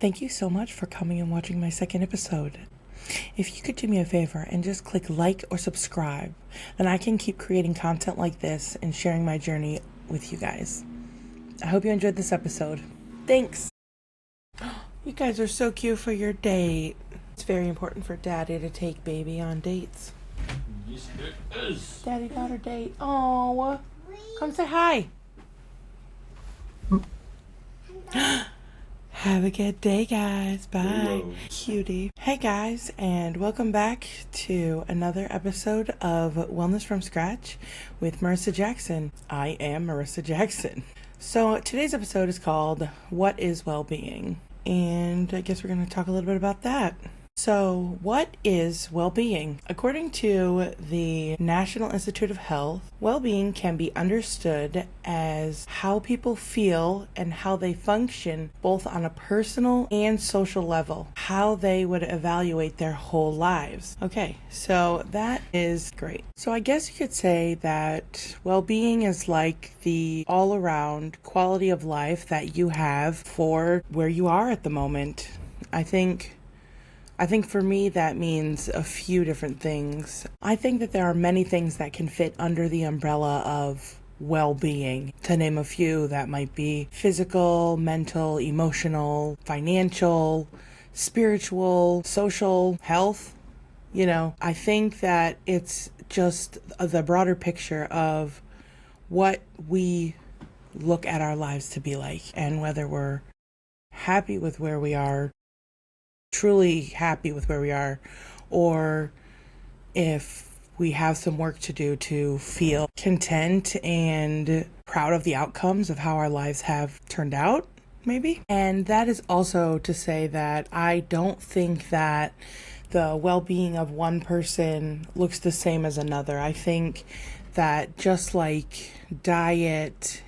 Thank you so much for coming and watching my second episode. If you could do me a favor and just click like or subscribe, then I can keep creating content like this and sharing my journey with you guys. I hope you enjoyed this episode. Thanks. You guys are so cute for your date. It's very important for Daddy to take baby on dates. Yes, it is. Daddy-daughter date. Oh, come say hi. Have a good day, guys. Bye. Hello. Cutie. Hey, guys, and welcome back to another episode of Wellness from Scratch with Marissa Jackson. I am Marissa Jackson. So today's episode is called What is Wellbeing? And I guess we're going to talk a little bit about that. So, what is well-being? According to the National Institute of Health, well-being can be understood as how people feel and how they function both on a personal and social level, how they would evaluate their whole lives. Okay, so that is great. So I guess you could say that well-being is like the all-around quality of life that you have for where you are at the moment. I think for me that means a few different things. I think that there are many things that can fit under the umbrella of well-being. To name a few, that might be physical, mental, emotional, financial, spiritual, social, health. I think that it's just the broader picture of what we look at our lives to be like and whether we're happy with where we are, truly happy with where we are, or if we have some work to do to feel content and proud of the outcomes of how our lives have turned out, maybe. And that is also to say that I don't think that the well-being of one person looks the same as another. I think that just like diet,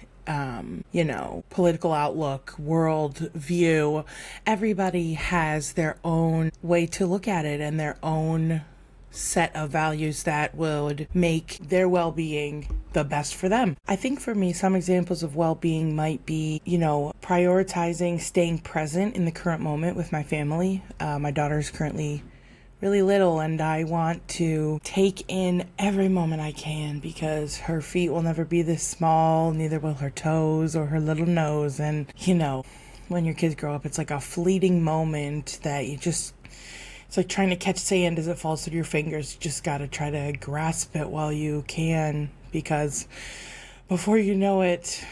political outlook, world view, everybody has their own way to look at it and their own set of values that would make their well-being the best for them. I think for me, some examples of well-being might be, prioritizing staying present in the current moment with my family. My daughter is currently really little, and I want to take in every moment I can because her feet will never be this small, neither will her toes or her little nose. And, when your kids grow up, it's like a fleeting moment that it's like trying to catch sand as it falls through your fingers. You just got to try to grasp it while you can, because before you know it,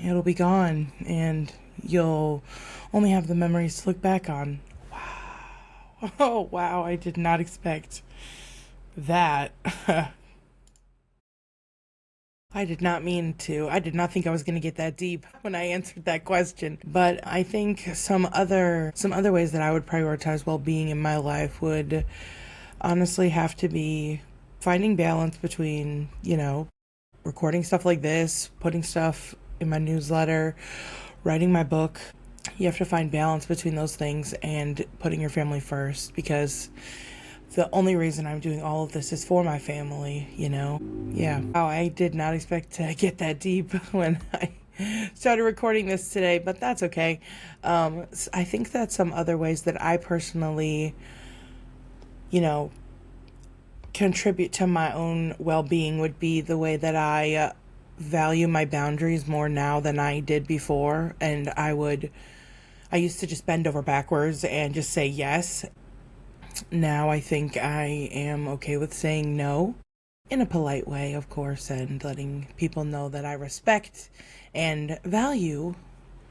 it'll be gone and you'll only have the memories to look back on. Oh, wow, I did not expect that. I did not think I was going to get that deep when I answered that question. But I think some other ways that I would prioritize well-being in my life would honestly have to be finding balance between, recording stuff like this, putting stuff in my newsletter, writing my book. You have to find balance between those things and putting your family first, because the only reason I'm doing all of this is for my family, Yeah. Oh, I did not expect to get that deep when I started recording this today, but that's okay. I think that some other ways that I personally, contribute to my own well-being would be the way that I value my boundaries more now than I did before. And I used to just bend over backwards and just say yes. Now I think I am okay with saying no in a polite way, of course, and letting people know that I respect and value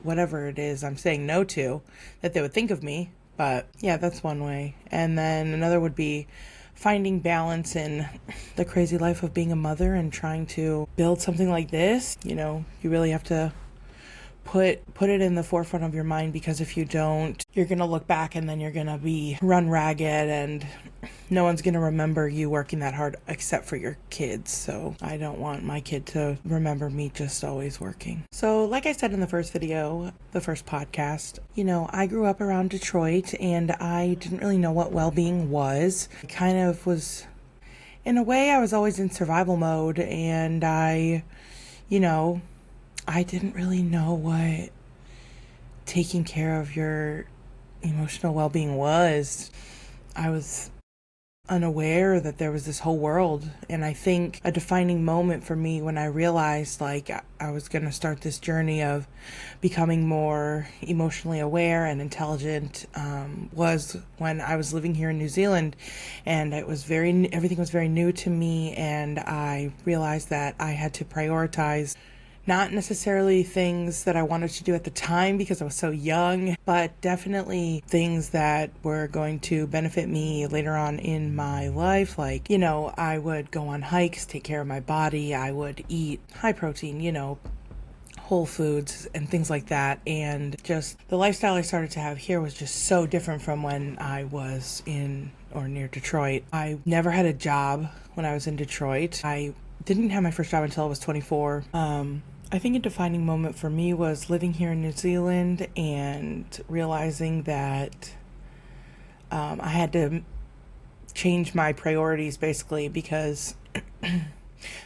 whatever it is I'm saying no to, that they would think of me. But yeah, that's one way. And then another would be finding balance in the crazy life of being a mother and trying to build something like this. You really have to put it in the forefront of your mind, because if you don't, you're going to look back and then you're going to be run ragged and no one's going to remember you working that hard except for your kids. So I don't want my kid to remember me just always working. So like I said in the first video, the first podcast, I grew up around Detroit and I didn't really know what well-being was. I kind of was, in a way, I was always in survival mode, and I didn't really know what taking care of your emotional well-being was. I was unaware that there was this whole world, and I think a defining moment for me when I realized like I was going to start this journey of becoming more emotionally aware and intelligent was when I was living here in New Zealand, and everything was very new to me, and I realized that I had to prioritize not necessarily things that I wanted to do at the time because I was so young, but definitely things that were going to benefit me later on in my life. Like, I would go on hikes, take care of my body. I would eat high protein, whole foods and things like that. And just the lifestyle I started to have here was just so different from when I was in or near Detroit. I never had a job when I was in Detroit. I didn't have my first job until I was 24. I think a defining moment for me was living here in New Zealand and realizing that I had to change my priorities basically because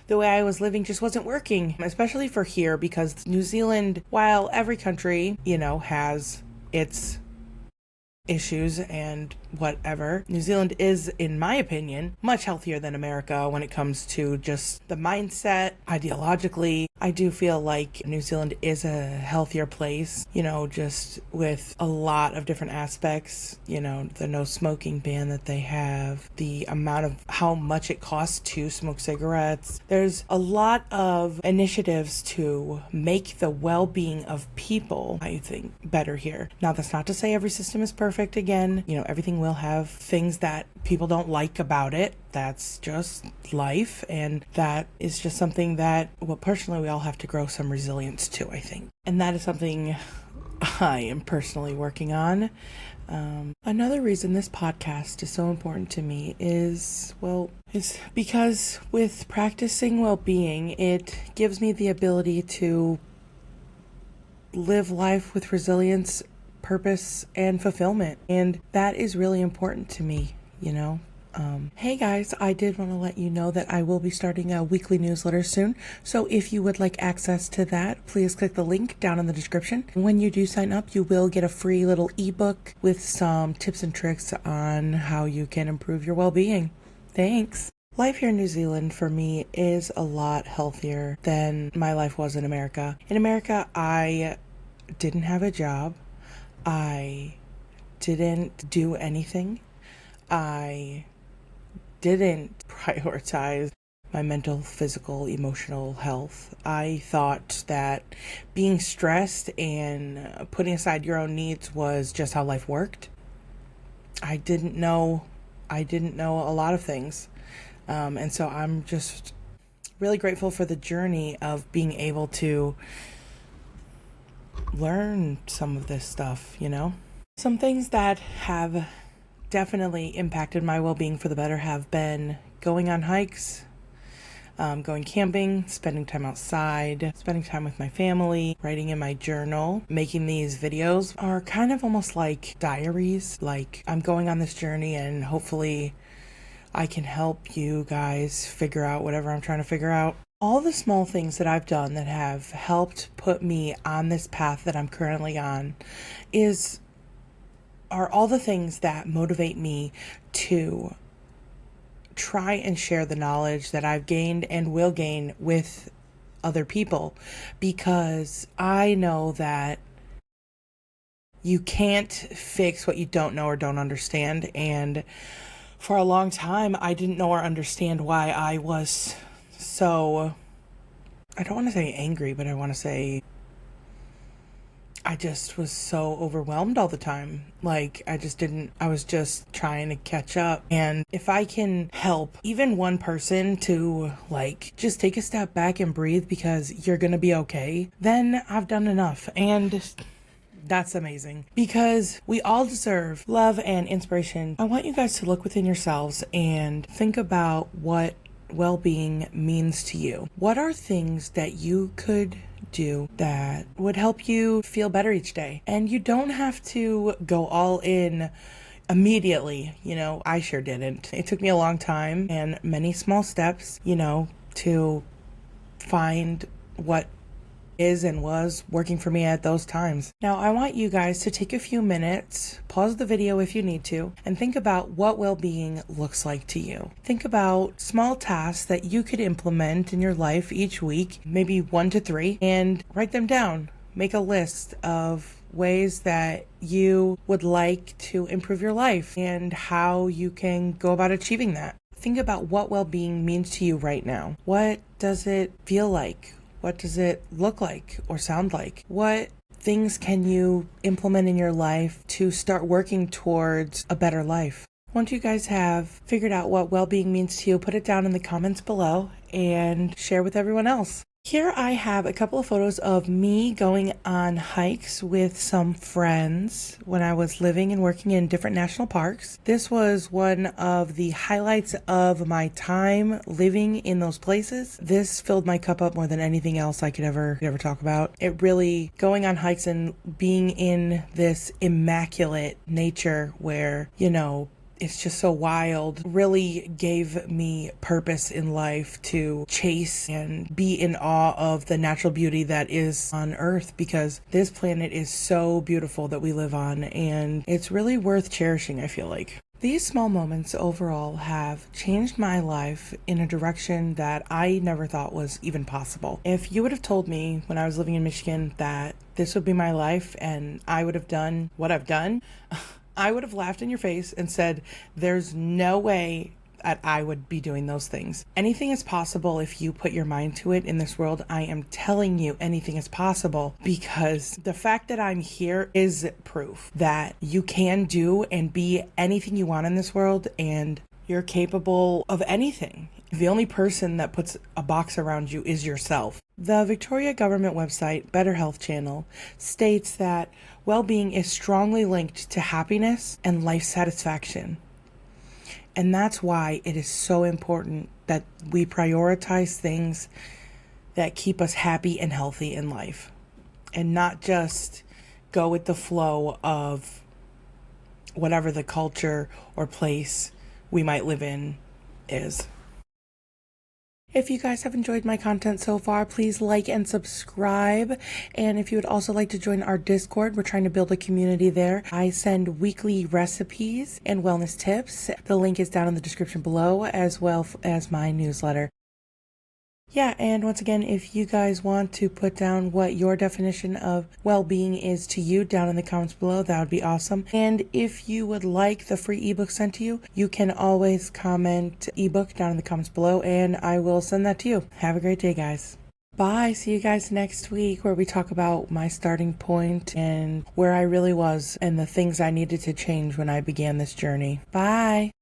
the way I was living just wasn't working, especially for here, because New Zealand, while every country, has its issues and whatever, New Zealand is, in my opinion, much healthier than America when it comes to just the mindset. Ideologically, I do feel like New Zealand is a healthier place, just with a lot of different aspects, the no smoking ban that they have, the amount of how much it costs to smoke cigarettes. There's a lot of initiatives to make the well-being of people, I think, better here. Now, that's not to say every system is perfect again. Everything will have things that people don't like about it. That's just life, and that is just something that, personally, we all have to grow some resilience to, I think. And that is something I am personally working on. Another reason this podcast is so important to me is because with practicing well-being, it gives me the ability to live life with resilience, purpose, and fulfillment. And that is really important to me, Hey guys, I did want to let you know that I will be starting a weekly newsletter soon. So if you would like access to that, please click the link down in the description. When you do sign up, you will get a free little ebook with some tips and tricks on how you can improve your well-being. Thanks. Life here in New Zealand for me is a lot healthier than my life was in America. In America, I didn't have a job. I didn't do anything. I didn't prioritize my mental, physical, emotional health. I thought that being stressed and putting aside your own needs was just how life worked. I didn't know a lot of things. And so I'm just really grateful for the journey of being able to learn some of this stuff, Some things that have definitely impacted my well-being for the better have been going on hikes, going camping, spending time outside, spending time with my family, writing in my journal. Making these videos are kind of almost like diaries. Like, I'm going on this journey and hopefully I can help you guys figure out whatever I'm trying to figure out. All the small things that I've done that have helped put me on this path that I'm currently on are all the things that motivate me to try and share the knowledge that I've gained and will gain with other people, because I know that you can't fix what you don't know or don't understand. And for a long time, I didn't know or understand why I was so, I don't want to say angry, but I want to say I just was so overwhelmed all the time. Like, I was just trying to catch up. And if I can help even one person to just take a step back and breathe because you're going to be okay, then I've done enough. And that's amazing, because we all deserve love and inspiration. I want you guys to look within yourselves and think about what well-being means to you. What are things that you could do that would help you feel better each day? And you don't have to go all in immediately. I sure didn't. It took me a long time and many small steps, to find what is and was working for me at those times. Now, I want you guys to take a few minutes, pause the video if you need to, and think about what well-being looks like to you. Think about small tasks that you could implement in your life each week, maybe 1 to 3, and write them down. Make a list of ways that you would like to improve your life and how you can go about achieving that. Think about what well-being means to you right now. What does it feel like? What does it look like or sound like? What things can you implement in your life to start working towards a better life? Once you guys have figured out what well-being means to you, put it down in the comments below and share with everyone else. Here I have a couple of photos of me going on hikes with some friends when I was living and working in different national parks. This was one of the highlights of my time living in those places. This filled my cup up more than anything else I could ever talk about. It really, going on hikes and being in this immaculate nature where, it's just so wild, really gave me purpose in life to chase and be in awe of the natural beauty that is on Earth, because this planet is so beautiful that we live on, and it's really worth cherishing, I feel like. These small moments overall have changed my life in a direction that I never thought was even possible. If you would have told me when I was living in Michigan that this would be my life and I would have done what I've done, I would have laughed in your face and said, there's no way that I would be doing those things. Anything is possible if you put your mind to it in this world. I am telling you, anything is possible, because the fact that I'm here is proof that you can do and be anything you want in this world, and you're capable of anything. The only person that puts a box around you is yourself. The Victoria government website, Better Health Channel, states that well-being is strongly linked to happiness and life satisfaction. And that's why it is so important that we prioritize things that keep us happy and healthy in life, and not just go with the flow of whatever the culture or place we might live in is. If you guys have enjoyed my content so far, please like and subscribe. And if you would also like to join our Discord, we're trying to build a community there. I send weekly recipes and wellness tips. The link is down in the description below, as well as my newsletter. Yeah, and once again, if you guys want to put down what your definition of well-being is to you down in the comments below, that would be awesome. And if you would like the free ebook sent to you, you can always comment ebook down in the comments below and I will send that to you. Have a great day, guys. Bye. See you guys next week, where we talk about my starting point and where I really was and the things I needed to change when I began this journey. Bye.